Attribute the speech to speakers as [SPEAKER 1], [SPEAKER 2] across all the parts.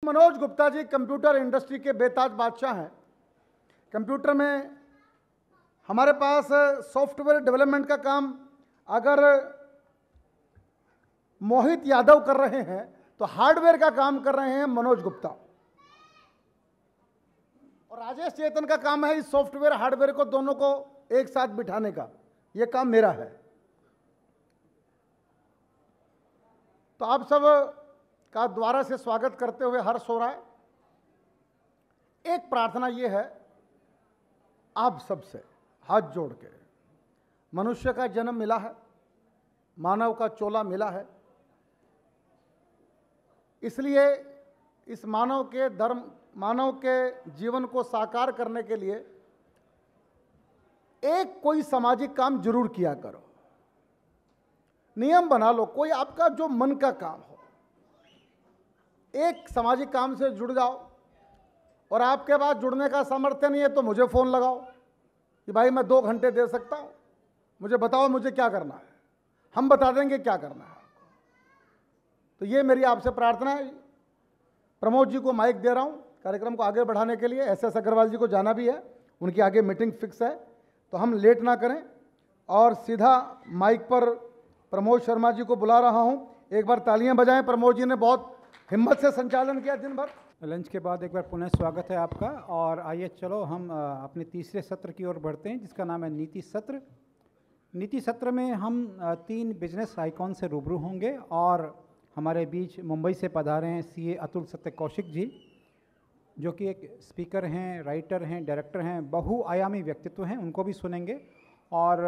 [SPEAKER 1] Manoj Gupta ji computer industry के बेताज बादशाह हैं। कंप्यूटर में हमारे पास सॉफ्टवेयर डेवलपमेंट का काम अगर मोहित यादव कर रहे हैं तो हार्डवेयर का काम कर रहे हैं मनोज गुप्ता, और राजेश चेतन का काम है इस सॉफ्टवेयर हार्डवेयर को दोनों को एक साथ बिठाने का। यह काम मेरा है। तो आप सब का द्वारा से स्वागत करते हुए हर्ष हो रहा है। एक प्रार्थना ये है आप सबसे हाथ जोड़ के, मनुष्य का जन्म मिला है, मानव का चोला मिला है, इसलिए इस मानव के जीवन को साकार करने के लिए एक कोई सामाजिक काम जरूर किया करो। नियम बना लो, कोई आपका जो मन का काम हो, एक सामाजिक काम से जुड़ जाओ। और आपके पास जुड़ने का सामर्थ्य नहीं है तो मुझे फ़ोन लगाओ कि भाई मैं 2 घंटे दे सकता हूँ, मुझे बताओ मुझे क्या करना है, हम बता देंगे क्या करना है। तो ये मेरी आपसे प्रार्थना है। प्रमोद जी को माइक दे रहा हूँ कार्यक्रम को आगे बढ़ाने के लिए। SS अग्रवाल जी को जाना भी है, उनकी आगे मीटिंग फिक्स है, तो हम लेट ना करें और सीधा माइक पर प्रमोद शर्मा जी को बुला रहा हूँ। एक बार तालियां बजाएं। प्रमोद जी ने बहुत हिम्मत से संचालन किया दिन भर।
[SPEAKER 2] लंच के बाद एक बार पुनः स्वागत है आपका। और आइए चलो हम अपने तीसरे सत्र की ओर बढ़ते हैं, जिसका नाम है नीति सत्र। नीति सत्र में हम 3 बिजनेस आइकॉन से रूबरू होंगे और हमारे बीच मुंबई से पधारे हैं CA अतुल सत्य कौशिक जी, जो कि एक स्पीकर हैं, राइटर हैं, डायरेक्टर हैं, बहुआयामी व्यक्तित्व हैं, उनको भी सुनेंगे। और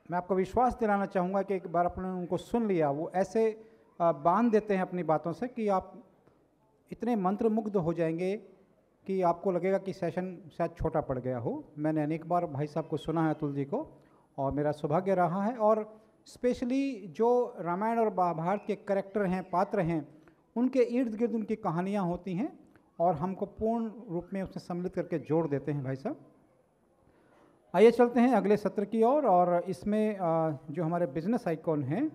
[SPEAKER 2] मैं आपको विश्वास दिलाना चाहूँगा कि एक बार आपने उनको सुन लिया, वो ऐसे बांध देते हैं अपनी बातों से कि आप इतने मंत्रमुग्ध हो जाएंगे कि आपको लगेगा कि सेशन शायद छोटा पड़ गया हो। मैंने अनेक बार भाई साहब को सुना है, अतुल जी को, और मेरा सौभाग्य रहा है। और स्पेशली जो रामायण और महाभारत के कैरेक्टर हैं, पात्र हैं, उनके इर्द गिर्द उनकी कहानियाँ होती हैं और हमको पूर्ण रूप में उसमें सम्मिलित करके जोड़ देते हैं भाई साहब। आइए चलते हैं अगले सत्र की ओर। और इसमें जो हमारे बिजनेस आइकॉन हैं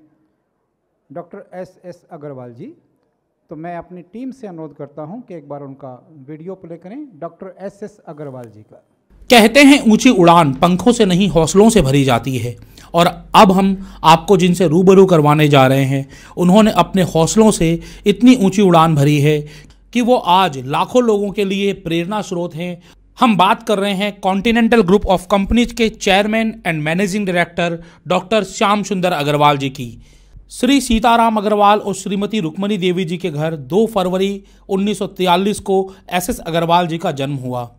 [SPEAKER 2] डॉक्टर SS अग्रवाल जी, तो मैं अपनी टीम से अनुरोध करता हूं कि एक बार उनका वीडियो प्ले करें, डॉक्टर SS अग्रवाल जी का।
[SPEAKER 3] कहते हैं ऊंची उड़ान पंखों से नहीं हौसलों से भरी जाती है, और अब हम आपको जिनसे रूबरू करवाने जा रहे हैं उन्होंने अपने हौसलों से इतनी ऊंची उड़ान भरी है कि वो आज लाखों लोगों के लिए प्रेरणा स्रोत हैं। हम बात कर रहे हैं कॉन्टिनेंटल ग्रुप ऑफ कंपनीज के chairman and managing director doctor Shyam सुंदर अग्रवाल जी की। श्री सीताराम अग्रवाल और श्रीमती रुक्मणी देवी जी के घर 2 फरवरी 1943 को SS अग्रवाल जी का जन्म हुआ।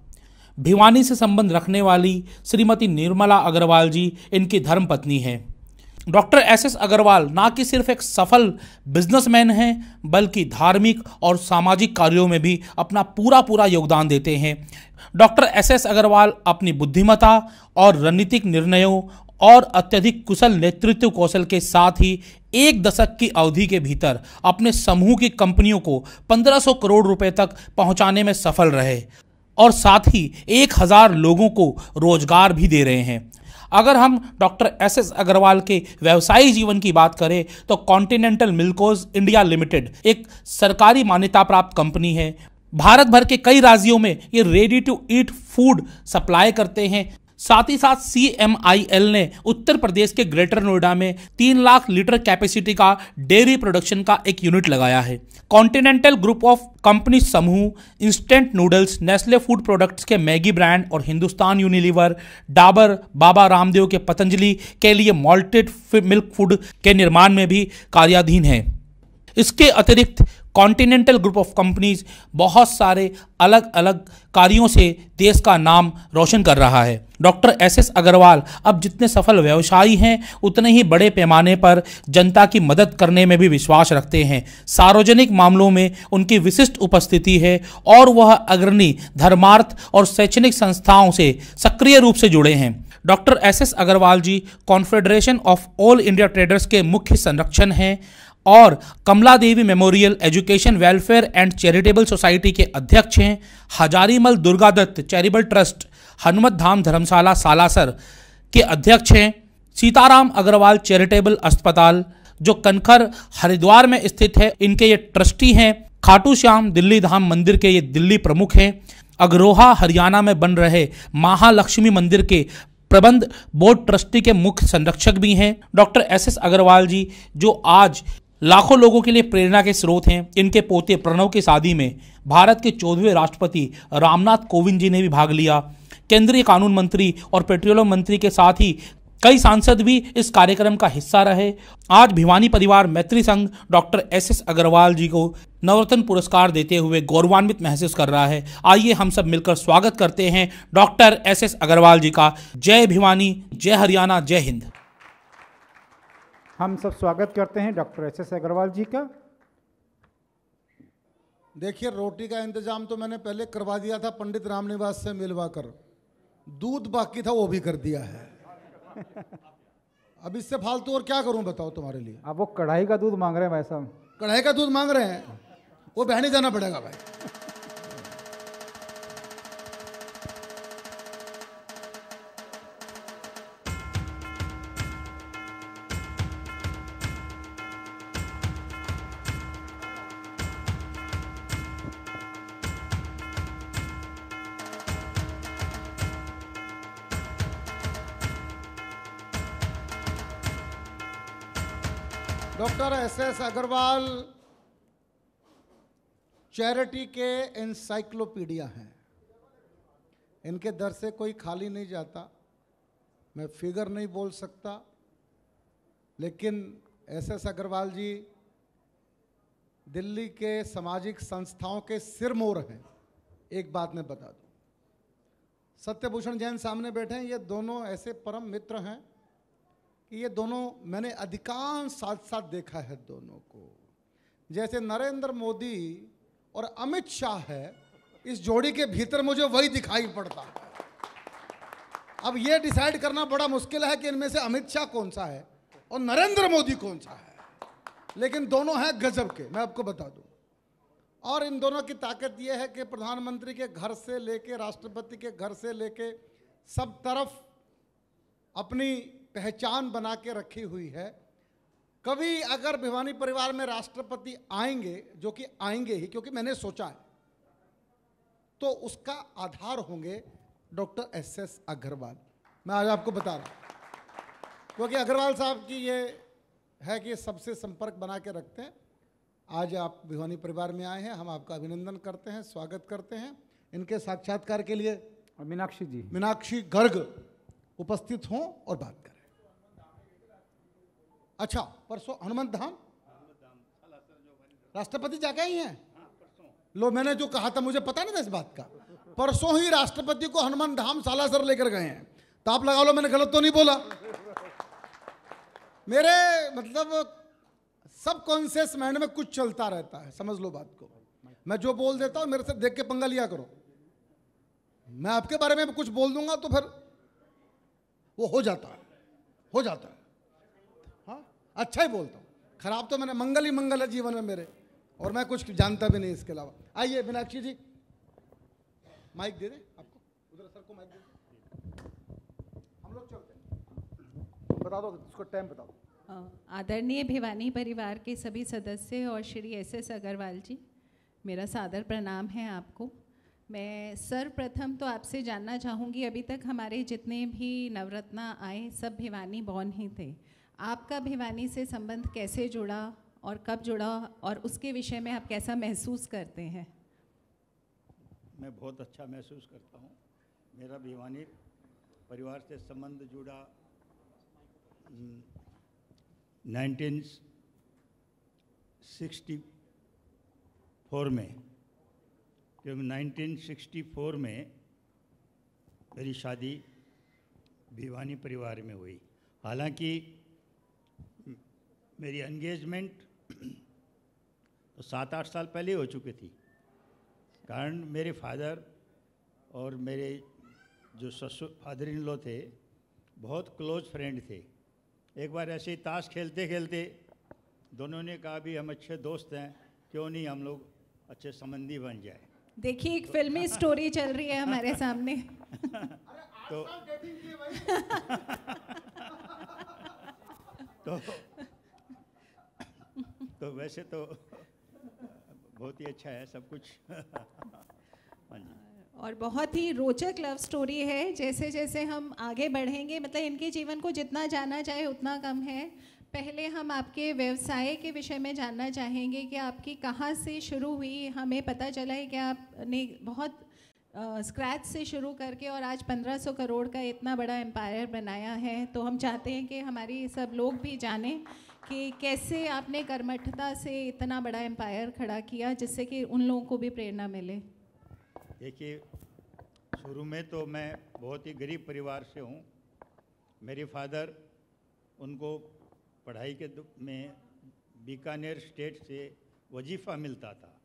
[SPEAKER 3] भिवानी से संबंध रखने वाली श्रीमती निर्मला अग्रवाल जी इनकी धर्मपत्नी हैं। डॉक्टर SS अग्रवाल ना कि सिर्फ एक सफल बिजनेसमैन हैं, बल्कि धार्मिक और सामाजिक कार्यों में भी अपना पूरा योगदान देते हैं। डॉक्टर SS अग्रवाल अपनी बुद्धिमत्ता और रणनीतिक निर्णयों और अत्यधिक कुशल नेतृत्व कौशल के साथ ही 1 दशक की अवधि के भीतर अपने समूह की कंपनियों को 1500 करोड़ रुपए तक पहुंचाने में सफल रहे, और साथ ही 1000 लोगों को रोजगार भी दे रहे हैं। अगर हम डॉक्टर SS अग्रवाल के व्यवसायिक जीवन की बात करें तो कॉन्टिनेंटल मिल्कोज इंडिया लिमिटेड एक सरकारी मान्यता प्राप्त कंपनी है। भारत भर के कई राज्यों में ये ready to eat food supply करते हैं। साथ ही साथ CMIL ने उत्तर प्रदेश के ग्रेटर नोएडा में 3 लाख लीटर कैपेसिटी का डेयरी प्रोडक्शन का एक यूनिट लगाया है। कॉन्टिनेंटल ग्रुप ऑफ कंपनी समूह instant noodles, Nestle food products के मैगी ब्रांड और हिंदुस्तान यूनिलीवर, डाबर, बाबा रामदेव के पतंजलि के लिए मॉल्टेड मिल्क फूड के निर्माण में भी कार्याधीन है। इसके अतिरिक्त कॉन्टिनेंटल ग्रुप ऑफ कंपनीज बहुत सारे अलग अलग कार्यों से देश का नाम रोशन कर रहा है। डॉक्टर SS अग्रवाल अब जितने सफल व्यवसायी हैं उतने ही बड़े पैमाने पर जनता की मदद करने में भी विश्वास रखते हैं। सार्वजनिक मामलों में उनकी विशिष्ट उपस्थिति है और वह अग्रणी धर्मार्थ और शैक्षणिक संस्थाओं से सक्रिय रूप से जुड़े हैं। Doctor SS Agrawal ji confederation of all India traders के मुख्य संरक्षक हैं और Kamla Devi memorial education welfare and charitable society के अध्यक्ष हैं। हजारीमल दुर्गा दत्त चैरिटेबल ट्रस्ट हनुमत धाम धर्मशाला सालासर के अध्यक्ष हैं। सीताराम अग्रवाल चैरिटेबल अस्पताल जो कनखर हरिद्वार में स्थित है, इनके ये ट्रस्टी हैं। खाटू श्याम दिल्ली धाम मंदिर के ये दिल्ली प्रमुख हैं। अग्रोहा हरियाणा में बन रहे महालक्ष्मी मंदिर के प्रबंध बोर्ड ट्रस्टी के मुख्य संरक्षक भी हैं। डॉक्टर एस अग्रवाल जी, जो आज लाखों लोगों के लिए प्रेरणा के स्रोत हैं, इनके पोते प्रणव की शादी में भारत के 14वें राष्ट्रपति रामनाथ कोविंद जी ने भी भाग लिया। केंद्रीय कानून मंत्री और पेट्रोलियम मंत्री के साथ ही कई सांसद भी इस कार्यक्रम का हिस्सा रहे। आज भिवानी परिवार मैत्री संघ डॉक्टर एस अग्रवाल जी को नवरत्न पुरस्कार देते हुए गौरवान्वित महसूस कर रहा है। आइए हम सब मिलकर स्वागत करते हैं डॉक्टर एस अग्रवाल जी का। जय भिवानी, जय हरियाणा, जय हिंद।
[SPEAKER 2] हम सब स्वागत करते हैं डॉक्टर एस अग्रवाल जी का।
[SPEAKER 1] देखिए, रोटी का इंतजाम तो मैंने पहले करवा दिया था पंडित रामनिवास से मिलवा कर, दूध बाकी था वो भी कर दिया है। अब इससे फालतू और क्या करूं बताओ तुम्हारे लिए।
[SPEAKER 2] अब वो कढ़ाई का दूध मांग रहे हैं भाई साहब।
[SPEAKER 1] कढ़ाई का दूध मांग रहे हैं, वो बहने जाना पड़ेगा भाई। डॉक्टर एस अग्रवाल चैरिटी के एनसाइक्लोपीडिया हैं। इनके दर से कोई खाली नहीं जाता। मैं फिगर नहीं बोल सकता, लेकिन एस अग्रवाल जी दिल्ली के सामाजिक संस्थाओं के सिरमौर हैं। एक बात मैं बता दूं, सत्यभूषण जैन सामने बैठे हैं, ये दोनों ऐसे परम मित्र हैं कि ये दोनों मैंने अधिकांश साथ साथ देखा है दोनों को। जैसे नरेंद्र मोदी और अमित शाह है, इस जोड़ी के भीतर मुझे वही दिखाई पड़ता है। अब ये डिसाइड करना बड़ा मुश्किल है कि इनमें से अमित शाह कौन सा है और नरेंद्र मोदी कौन सा है, लेकिन दोनों हैं गजब के, मैं आपको बता दूं। और इन दोनों की ताकत ये है कि प्रधानमंत्री के घर से लेके राष्ट्रपति के घर से लेके सब तरफ अपनी पहचान बना के रखी हुई है। कभी अगर भिवानी परिवार में राष्ट्रपति आएंगे, जो कि आएंगे ही क्योंकि मैंने सोचा है, तो उसका आधार होंगे डॉक्टर एस अग्रवाल। मैं आज आपको बता रहा हूं, क्योंकि अग्रवाल साहब की ये है कि सबसे संपर्क बना के रखते हैं। आज आप भिवानी परिवार में आए हैं, हम आपका अभिनंदन करते हैं, स्वागत करते हैं। इनके साक्षात्कार के लिए मीनाक्षी गर्ग उपस्थित हों और बात करें। अच्छा, परसों हनुमंत धाम राष्ट्रपति जाके ही हैं। लो, मैंने जो कहा था मुझे पता नहीं था इस बात का। परसों ही राष्ट्रपति को हनुमंत धाम सालासर लेकर गए हैं। तो आप लगा लो मैंने गलत तो नहीं बोला। मेरे मतलब सब कॉन्शियस माइंड में कुछ चलता रहता है, समझ लो बात को। मैं जो बोल देता हूं मेरे से देख के पंगा लिया करो। मैं आपके बारे में कुछ बोल दूंगा तो फिर वो हो जाता है। हाँ, अच्छा ही बोलता हूँ, खराब तो मैंने मंगल ही मंगल है जीवन में मेरे, और मैं कुछ जानता भी नहीं इसके अलावा। आइए मीनाक्षी जी, माइक दे दे आपको, उधर सर को माइक दे दे। हम लोग चलते हैं, बता दो उसको टाइम बता दो।
[SPEAKER 4] आदरणीय भिवानी परिवार के सभी सदस्य और श्री एस अग्रवाल जी, मेरा सादर प्रणाम है आपको। मैं सर्वप्रथम तो आपसे जानना चाहूँगी, अभी तक हमारे जितने भी नवरत्ना आए सब भिवानी बॉर्न ही थे। आपका भिवानी से संबंध कैसे जुड़ा और कब जुड़ा, और उसके विषय में आप कैसा महसूस करते हैं?
[SPEAKER 5] मैं बहुत अच्छा महसूस करता हूँ। मेरा भिवानी परिवार से संबंध जुड़ा 1964 में, क्योंकि 1964 में मेरी शादी भिवानी परिवार में हुई। हालांकि मेरी एंगेजमेंट तो 7-8 साल पहले हो चुकी थी, कारण मेरे फादर और मेरे जो ससुर फादर इन लॉ थे बहुत क्लोज फ्रेंड थे। एक बार ऐसे ही ताश खेलते खेलते दोनों ने कहा भी हम अच्छे दोस्त हैं, क्यों नहीं हम लोग अच्छे संबंधी बन जाए।
[SPEAKER 4] देखिए, एक फिल्मी स्टोरी चल रही है हमारे सामने।
[SPEAKER 5] तो वैसे तो बहुत ही अच्छा है सब कुछ। हाँ जी।
[SPEAKER 4] और बहुत ही रोचक लव स्टोरी है। जैसे जैसे हम आगे बढ़ेंगे, मतलब इनके जीवन को जितना जाना चाहे उतना कम है। पहले हम आपके व्यवसाय के विषय में जानना चाहेंगे कि आपकी कहाँ से शुरू हुई। हमें पता चला है कि आपने बहुत स्क्रैच से शुरू करके और आज 1500 करोड़ का इतना बड़ा एम्पायर बनाया है। तो हम चाहते हैं कि हमारी सब लोग भी जानें कि कैसे आपने कर्मठता से इतना बड़ा एम्पायर खड़ा किया, जिससे कि उन लोगों को भी प्रेरणा मिले।
[SPEAKER 5] देखिए, शुरू में तो मैं बहुत ही गरीब परिवार से हूँ। मेरे फादर, उनको पढ़ाई के में बीकानेर स्टेट से वजीफ़ा मिलता था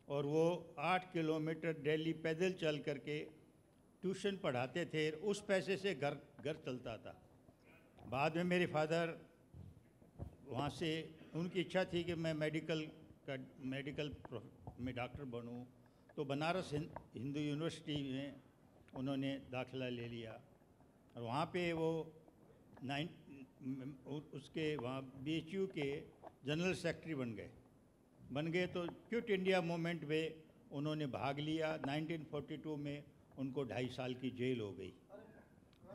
[SPEAKER 5] और वो 8 किलोमीटर डेली पैदल चल करके ट्यूशन पढ़ाते थे। उस पैसे से घर चलता था। बाद में मेरे फादर वहाँ से, उनकी इच्छा थी कि मैं मेडिकल में डॉक्टर बनूं, तो बनारस हिंदू यूनिवर्सिटी में उन्होंने दाखिला ले लिया और वहाँ पे वो उसके वहाँ BHU के जनरल सेक्रेटरी बन गए। तो क्विट इंडिया मूवमेंट में उन्होंने भाग लिया। 1942 में उनको 2.5 साल की जेल हो गई।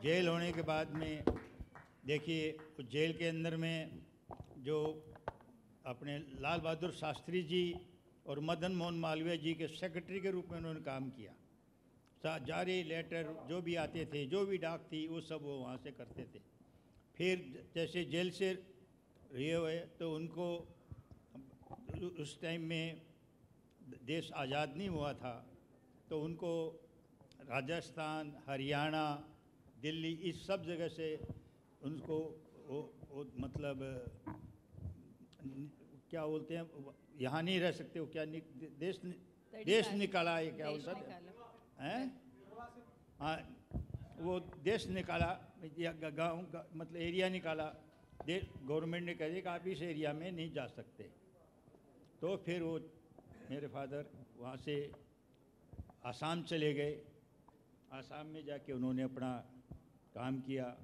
[SPEAKER 5] जेल होने के बाद में देखिए, जेल के अंदर में जो अपने लाल बहादुर शास्त्री जी और मदन मोहन मालवीय जी के सेक्रेटरी के रूप में उन्होंने काम किया। जारी लेटर जो भी आते थे, जो भी डाक थी, वो सब वो वहाँ से करते थे। फिर जैसे जेल से रहे हुए तो उनको उस टाइम में देश आज़ाद नहीं हुआ था, तो उनको राजस्थान, हरियाणा, दिल्ली, इस सब जगह से उनको वो मतलब क्या बोलते हैं, यहाँ नहीं रह सकते, वो क्या देश निकाला, ये क्या बोलता है, हाँ, वो देश निकाला या गाँव मतलब एरिया निकाला। गवर्नमेंट ने कह दिया कि आप इस एरिया में नहीं जा सकते। तो फिर वो मेरे फादर वहाँ से आसाम चले गए। आसाम में जाके उन्होंने अपना काम किया।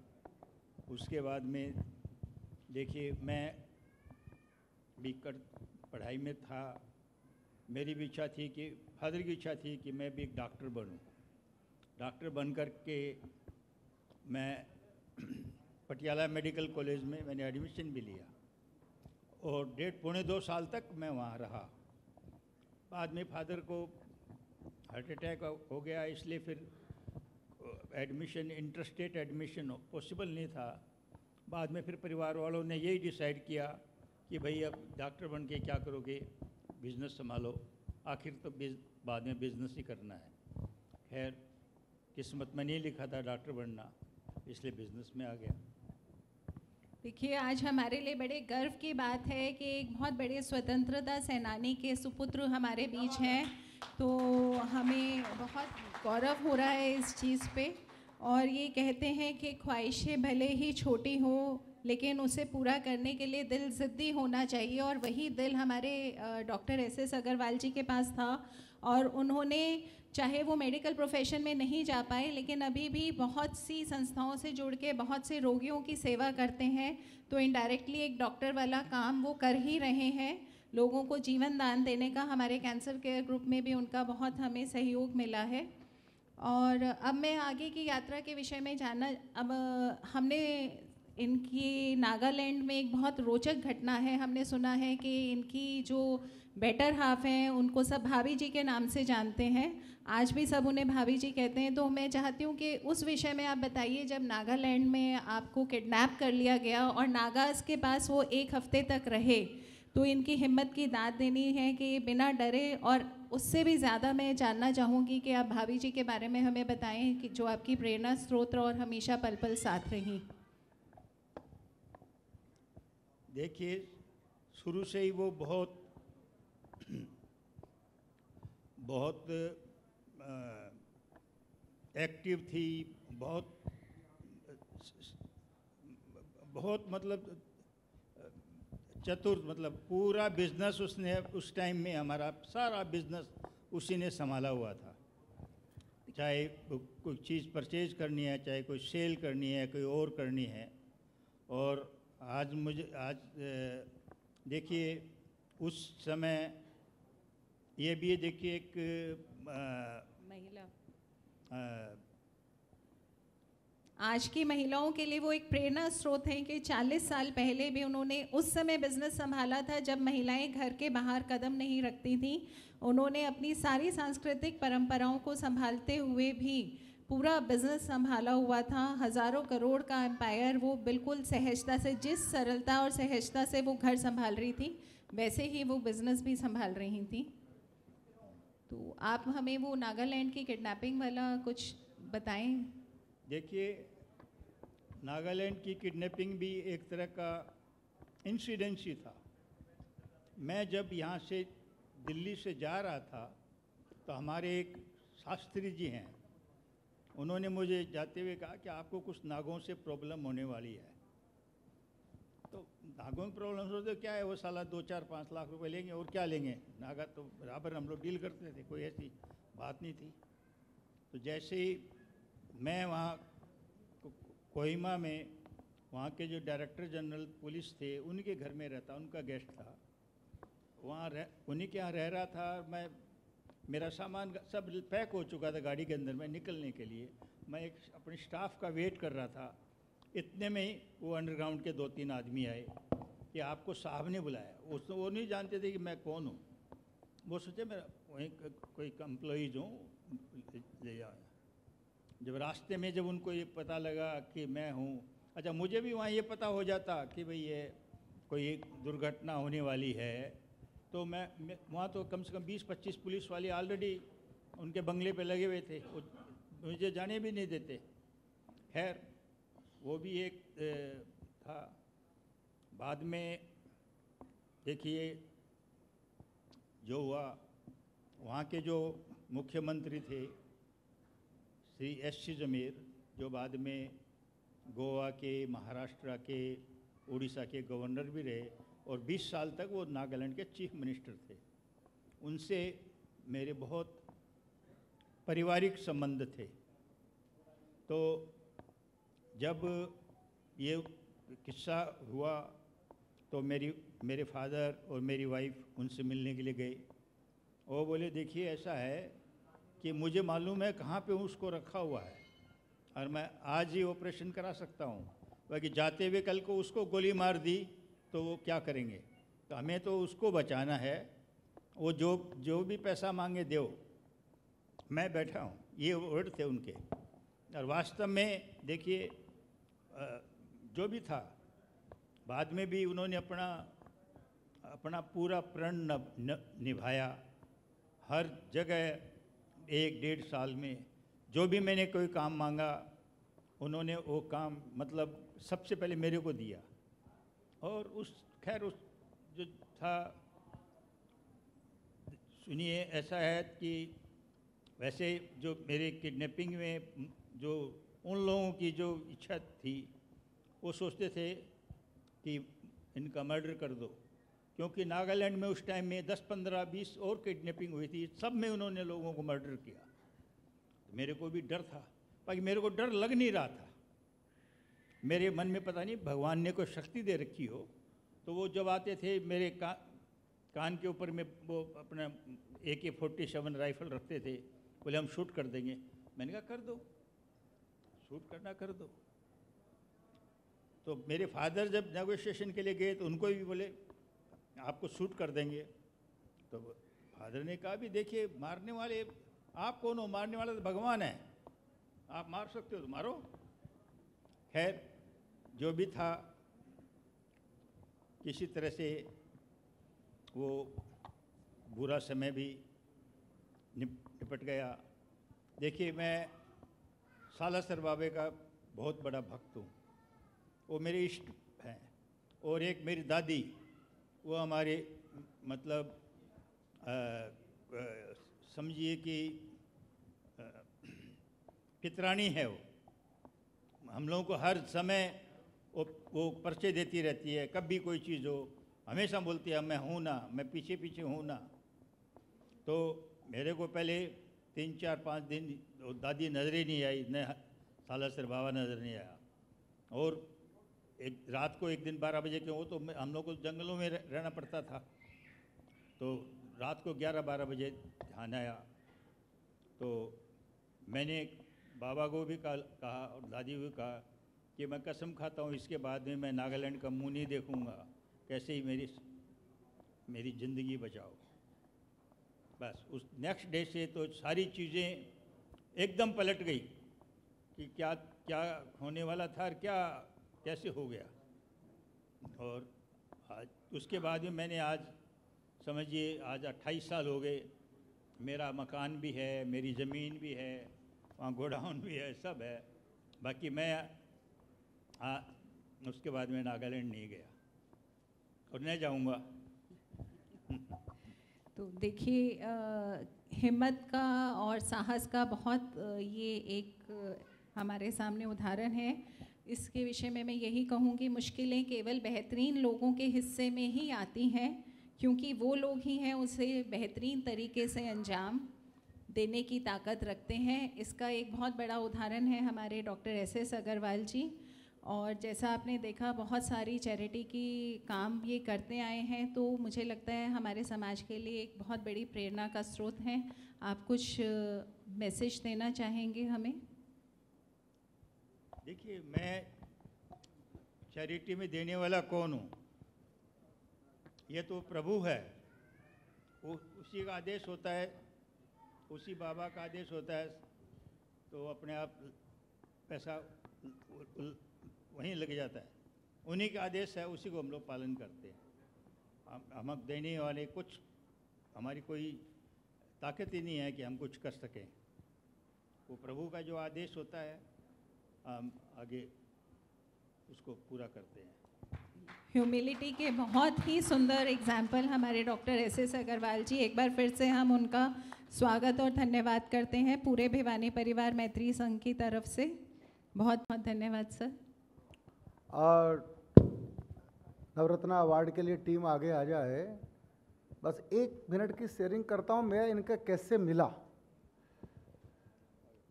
[SPEAKER 5] उसके बाद में देखिए, मैं भी पढ़ाई में था। मेरी भी इच्छा थी कि, फादर की इच्छा थी कि मैं भी एक डॉक्टर बनूं। डॉक्टर बन कर के मैं पटियाला मेडिकल कॉलेज में मैंने एडमिशन भी लिया और 1.5-2 साल तक मैं वहाँ रहा। बाद में फादर को हार्ट अटैक हो गया, इसलिए फिर एडमिशन, इंटरस्टेट एडमिशन पॉसिबल नहीं था। बाद में फिर परिवार वालों ने यही डिसाइड किया कि भाई अब डॉक्टर बन के क्या करोगे, बिज़नेस संभालो। आखिर तो बाद में बिज़नेस ही करना है। खैर, किस्मत में नहीं लिखा था डॉक्टर बनना, इसलिए बिज़नेस में आ गया।
[SPEAKER 4] देखिए, आज हमारे लिए बड़े गर्व की बात है कि एक बहुत बड़े स्वतंत्रता सेनानी के सुपुत्र हमारे बीच हैं। तो हमें बहुत गौरव हो रहा है इस चीज़ पे। और ये कहते हैं कि ख्वाहिशें भले ही छोटी हो, लेकिन उसे पूरा करने के लिए दिल ज़िद्दी होना चाहिए। और वही दिल हमारे डॉक्टर SS अग्रवाल जी के पास था। और उन्होंने, चाहे वो मेडिकल प्रोफेशन में नहीं जा पाए, लेकिन अभी भी बहुत सी संस्थाओं से जुड़ के बहुत से रोगियों की सेवा करते हैं। तो इनडायरेक्टली एक डॉक्टर वाला काम वो कर ही रहे हैं। लोगों को जीवन दान देने का हमारे कैंसर केयर ग्रुप में भी उनका बहुत हमें सहयोग मिला है। और अब मैं आगे की यात्रा के विषय में जानना, अब हमने इनकी नागालैंड में एक बहुत रोचक घटना है। हमने सुना है कि इनकी जो बेटर हाफ हैं उनको सब भाभी जी के नाम से जानते हैं। आज भी सब उन्हें भाभी जी कहते हैं। तो मैं चाहती हूँ कि उस विषय में आप बताइए, जब नागालैंड में आपको किडनैप कर लिया गया और नागास के पास वो 1 हफ्ते तक रहे, तो इनकी हिम्मत की दाद देनी है कि बिना डरे। और उससे भी ज़्यादा मैं जानना चाहूँगी कि आप भाभी जी के बारे में हमें बताएं कि जो आपकी प्रेरणा स्रोत और हमेशा पल पल साथ रहीं।
[SPEAKER 5] देखिए, शुरू से ही वो बहुत एक्टिव थी, बहुत मतलब चतुर, मतलब पूरा बिजनेस उसने उस टाइम में, हमारा सारा बिजनेस उसी ने संभाला हुआ था। चाहे कोई चीज़ परचेज करनी है, चाहे कोई सेल करनी है, कोई और करनी है। और आज देखिए, उस समय ये भी देखिए एक
[SPEAKER 4] महिला
[SPEAKER 5] आ,
[SPEAKER 4] आज की महिलाओं के लिए वो एक प्रेरणा स्रोत है कि 40 साल पहले भी उन्होंने उस समय बिजनेस संभाला था जब महिलाएं घर के बाहर कदम नहीं रखती थीं। उन्होंने अपनी सारी सांस्कृतिक परंपराओं को संभालते हुए भी पूरा बिजनेस संभाला हुआ था। हज़ारों करोड़ का एम्पायर वो बिल्कुल सहजता से, जिस सरलता और सहजता से वो घर संभाल रही थी, वैसे ही वो बिजनेस भी संभाल रही थी। तो आप हमें वो नागालैंड की किडनैपिंग वाला कुछ बताएं।
[SPEAKER 5] देखिए, नागालैंड की किडनैपिंग भी एक तरह का इंसिडेंस ही था। मैं जब यहाँ से दिल्ली से जा रहा था तो हमारे एक शास्त्री जी हैं, उन्होंने मुझे जाते हुए कहा कि आपको कुछ नागों से प्रॉब्लम होने वाली है। तो नागों की प्रॉब्लम सोचते क्या है, वो साला 2-4-5 लाख रुपए लेंगे और क्या लेंगे, नागा तो बराबर हम लोग डील करते थे, कोई ऐसी बात नहीं थी। तो जैसे ही मैं वहाँ कोहिमा में वहाँ के जो डायरेक्टर जनरल पुलिस थे उनके घर में रहता, उनका गेस्ट था, वहाँ उन्हीं के यहाँ रह रहा था। मैं मेरा सामान सब पैक हो चुका था गाड़ी के अंदर में निकलने के लिए। मैं एक अपने स्टाफ का वेट कर रहा था। इतने में ही वो अंडरग्राउंड के 2-3 आदमी आए कि आपको साहब ने बुलाया। वो नहीं जानते थे कि मैं कौन हूँ। वो सोचे मेरा वहीं कोई एम्प्लॉइज हूँ, ले जाओ। जब रास्ते में जब उनको ये पता लगा कि मैं हूँ, अच्छा मुझे भी वहाँ ये पता हो जाता कि भाई ये कोई दुर्घटना होने वाली है, तो मैं वहाँ तो कम से कम 20-25 पुलिस वाले ऑलरेडी उनके बंगले पे लगे हुए थे, मुझे जाने भी नहीं देते। खैर वो भी एक था। बाद में देखिए जो हुआ, वहाँ के जो मुख्यमंत्री थे श्री एस.सी. जमीर, जो बाद में गोवा के, महाराष्ट्र के, उड़ीसा के गवर्नर भी रहे और 20 साल तक वो नागालैंड के चीफ मिनिस्टर थे, उनसे मेरे बहुत पारिवारिक संबंध थे। तो जब ये किस्सा हुआ तो मेरे फादर और मेरी वाइफ उनसे मिलने के लिए गए। वो बोले देखिए ऐसा है कि मुझे मालूम है कहाँ पे उसको रखा हुआ है और मैं आज ही ऑपरेशन करा सकता हूँ, बाकी जाते हुए कल को उसको गोली मार दी तो वो क्या करेंगे, तो हमें तो उसको बचाना है। वो जो भी पैसा मांगे दो, मैं बैठा हूँ, ये वर्ड थे उनके। और वास्तव में देखिए जो भी था, बाद में भी उन्होंने अपना पूरा प्रण निभाया। हर जगह 1-1.5 साल में जो भी मैंने कोई काम मांगा, उन्होंने वो काम मतलब सबसे पहले मेरे को दिया। और उस जो था, सुनिए ऐसा है कि वैसे जो मेरे किडनैपिंग में जो उन लोगों की जो इच्छा थी, वो सोचते थे कि इनका मर्डर कर दो, क्योंकि नागालैंड में उस टाइम में 10, 15, 20 और किडनैपिंग हुई थी, सब में उन्होंने लोगों को मर्डर किया। तो मेरे को भी डर था, बाकी मेरे को डर लग नहीं रहा था। मेरे मन में पता नहीं भगवान ने कोई शक्ति दे रखी हो। तो वो जब आते थे मेरे कान के ऊपर में वो अपना AK-47 राइफल रखते थे, बोले हम शूट कर देंगे। मैंने कहा कर दो, शूट करना कर दो। तो मेरे फादर जब नेगोशिएशन के लिए गए तो उनको भी बोले आपको शूट कर देंगे। तो फादर ने कहा भी देखिए मारने वाले आप कौन हो, मारने वाला तो भगवान है, आप मार सकते हो तो मारो। खैर जो भी था, किसी तरह से वो बुरा समय भी निपट गया। देखिए मैं सालासर बाबे का बहुत बड़ा भक्त हूँ, वो मेरे इष्ट हैं। और एक मेरी दादी, वो हमारे मतलब समझिए कि पितरानी है। वो हम लोगों को हर समय वो परिचय देती रहती है, कभी कोई चीज़ हो हमेशा बोलती है मैं हूँ ना, मैं पीछे पीछे हूँ ना। तो मेरे को पहले 3-4-5 दिन दादी नज़र ही नहीं आई, न सालासर बाबा नज़र नहीं आया। और एक रात को एक दिन 12 बजे के हो तो हम लोग को जंगलों में रहना पड़ता था। तो रात को 11-12 बजे ध्यान आया, तो मैंने बाबा को भी कहा और दादी को भी कहा कि मैं कसम खाता हूँ इसके बाद में मैं नागालैंड का मुंह नहीं देखूँगा, कैसे ही मेरी ज़िंदगी बचाओ। बस उस नेक्स्ट डे से तो सारी चीज़ें एकदम पलट गई कि क्या क्या होने वाला था और क्या कैसे हो गया। और आज उसके बाद में मैंने आज समझिए आज 28 साल हो गए, मेरा मकान भी है, मेरी ज़मीन भी है, वहाँ गोडाउन भी है, सब है। बाकी मैं उसके बाद में नागालैंड नहीं गया और नहीं जाऊँगा।
[SPEAKER 4] तो देखिए हिम्मत का और साहस का बहुत ये एक हमारे सामने उदाहरण है। इसके विषय में मैं यही कहूँगी, मुश्किलें केवल बेहतरीन लोगों के हिस्से में ही आती हैं, क्योंकि वो लोग ही हैं उसे बेहतरीन तरीके से अंजाम देने की ताकत रखते हैं। इसका एक बहुत बड़ा उदाहरण है हमारे डॉक्टर एस.एस. अग्रवाल जी। और जैसा आपने देखा बहुत सारी चैरिटी की काम ये करते आए हैं, तो मुझे लगता है हमारे समाज के लिए एक बहुत बड़ी प्रेरणा का स्रोत हैं। आप कुछ मैसेज देना चाहेंगे हमें?
[SPEAKER 5] देखिए, मैं चैरिटी में देने वाला कौन हूँ? ये तो प्रभु है, उसी का आदेश होता है, उसी बाबा का आदेश होता है, तो अपने आप पैसा वहीं लग जाता है। उन्हीं का आदेश है, उसी को हम लोग पालन करते हैं। हम देने वाले कुछ हमारी कोई ताकत ही नहीं है कि हम कुछ कर सकें। वो प्रभु का जो आदेश होता है हम आगे उसको पूरा करते हैं।
[SPEAKER 4] ह्यूमिलिटी के बहुत ही सुंदर एग्जाम्पल हमारे डॉक्टर एस.एस. अग्रवाल जी। एक बार फिर से हम उनका स्वागत और धन्यवाद करते हैं पूरे भिवानी परिवार मैत्री संघ की तरफ से। बहुत बहुत धन्यवाद सर।
[SPEAKER 1] और नवरत्ना अवार्ड के लिए टीम आगे आ जाए। बस 1 मिनट की शेयरिंग करता हूँ, मैं इनका कैसे मिला।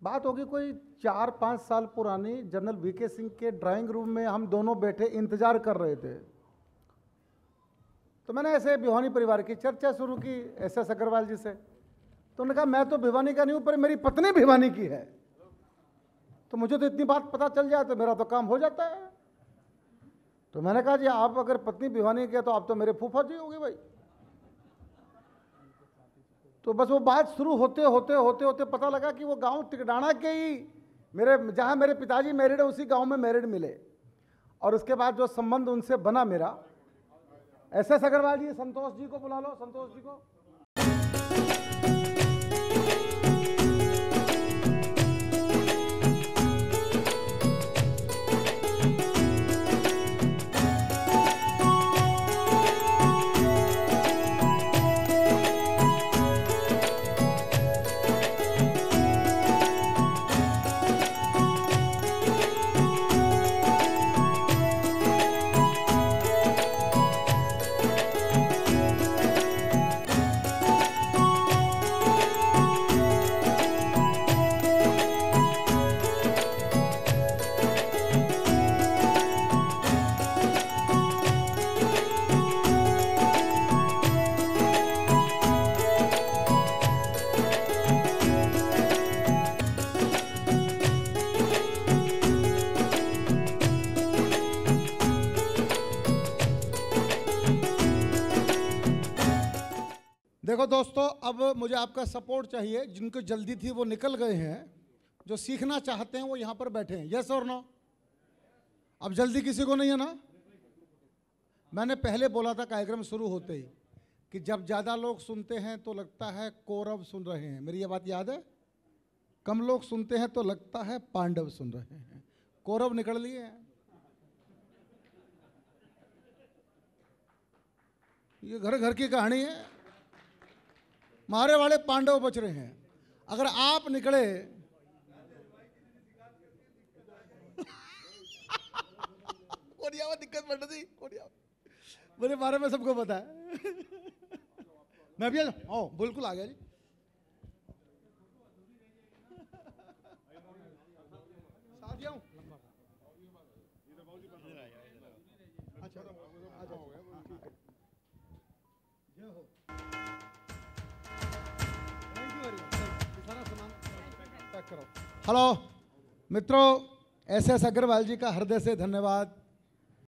[SPEAKER 1] बात होगी कोई 4-5 साल पुरानी। जनरल वीके सिंह के ड्राइंग रूम में हम दोनों बैठे इंतजार कर रहे थे, तो मैंने ऐसे भिवानी परिवार की चर्चा शुरू की एस.एस. अग्रवाल जी से। तो उन्होंने कहा मैं तो भिवानी का नहीं हूँ, पर मेरी पत्नी भिवानी की है, तो मुझे तो इतनी बात पता चल जाए तो मेरा तो काम हो जाता है। तो मैंने कहा जी आप अगर पत्नी भिवानी की है तो आप तो मेरे फूफा जी होगी भाई। तो बस वो बात शुरू होते होते होते होते पता लगा कि वो गांव तिकडाना के ही जहां मेरे पिताजी मैरिड है उसी गांव में मैरिड मिले। और उसके बाद जो संबंध उनसे बना मेरा, एस.एस. अग्रवाल जी, संतोष जी को बुला लो, संतोष जी को। देखो दोस्तों, अब मुझे आपका सपोर्ट चाहिए। जिनको जल्दी थी वो निकल गए हैं, जो सीखना चाहते हैं वो यहाँ पर बैठे हैं। यस और नो? अब जल्दी किसी को नहीं है ना? मैंने पहले बोला था कार्यक्रम शुरू होते ही कि जब ज़्यादा लोग सुनते हैं तो लगता है कौरव सुन रहे हैं। मेरी ये बात याद है? कम लोग सुनते हैं तो लगता है पांडव सुन रहे हैं। कौरव निकल लिए हैं। ये घर घर की कहानी है। मारे वाले पांडव बच रहे हैं। अगर आप निकले कोरिया दिक्कत बढ़ रही, कोरिया मेरे बारे में सबको पता है। मैं भी बिल्कुल आ गया जी। साथ जाऊं? अच्छा, आ जाओ। जय हो। करो। हेलो मित्रों, एस एस अग्रवाल जी का हृदय से धन्यवाद।